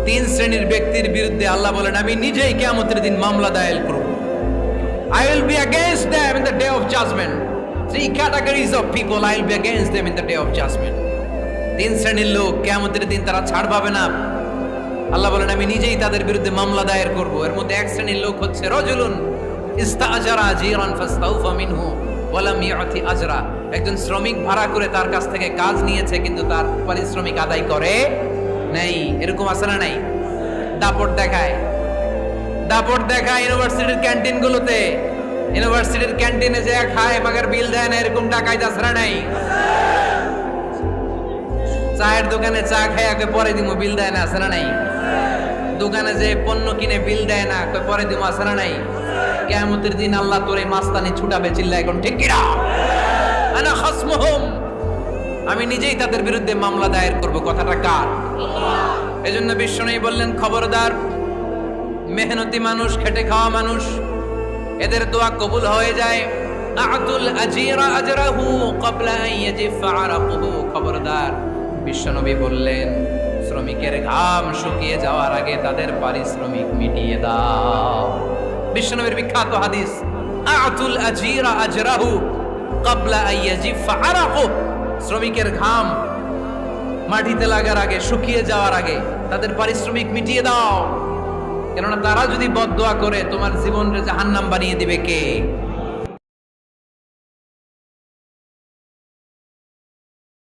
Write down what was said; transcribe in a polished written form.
তিন শ্রেণীর ব্যক্তির বিরুদ্ধে আল্লাহ বলেন আমি নিজেই কিয়ামতের দিন মামলা দায়ের করব। I will be against them in the day of judgment. Three categories of people I will be against them in the day of judgment. তিন শ্রেণীর লোক কিয়ামতের দিন তারা ছাড় পাবে না। আল্লাহ বলেন আমি নিজেই তাদের বিরুদ্ধে মামলা দায়ের করব। এর মধ্যে এক শ্রেণীর লোক হচ্ছে রাজুলুন ইস্তাআজারা জিরান ফাস্তাউফা মিনহু ওয়া লাম ইয়াতি আজরা। একজন শ্রমিক ভাড়া করে তার কাছ থেকে কাজ নিয়েছে কিন্তু তার পারিশ্রমিক আদায় করে নাই। এরকম আছে না নাই? দাপট দেখায় ইউনিভার্সিটির ক্যান্টিনগুলোতে। ইউনিভার্সিটির ক্যান্টিনে যে খায় মাগার বিল দেয় না, এরকম ডাকাইত আছে না নাই? চায়ের দোকানে চা খায় আগে পরে দিমু বিল দেয় না, আছে না নাই? দোকানে যে পণ্য কিনে বিল দেয় না পরে দিমু, আছে না নাই? কিয়ামতের দিন আল্লাহ তোরে মাস্তানি ছুটাবে, চিল্লা এখন ঠিক কিনা? আনা খাসমুহুম, আমি নিজেই তাদের বিরুদ্ধে মামলা দায়ের করব। কথাটা কার? এজন্য বিশ্বনবী বললেন খবরদার, মেহনতি মানুষ, খেটে খাওয়া মানুষ, এদের দোয়া কবুল হয়ে যায়। আতুল আজিরা আজরাহু ক্বাবলা আন ইয়াজিফা আরাকুহু। খবরদার, বিশ্বনবী বললেন শ্রমিকের ঘাম শুকিয়ে যাওয়ার আগে তাদের পারিশ্রমিক মিটিয়ে দাও। বিশ্বনবীর বিখ্যাত হাদিস, আতুল আজিরা আজরাহু ক্বাবলা আন ইয়াজিফা আরাকুহু। শ্রমিকের ঘাম মাটিতে লাগার আগে, শুকিয়ে যাওয়ার আগে তাদের পারিশ্রমিক মিটিয়ে দাও। কেননা তারা যদি বদদোয়া করে তোমার জীবনকে জাহান্নাম বানিয়ে দিবে কে?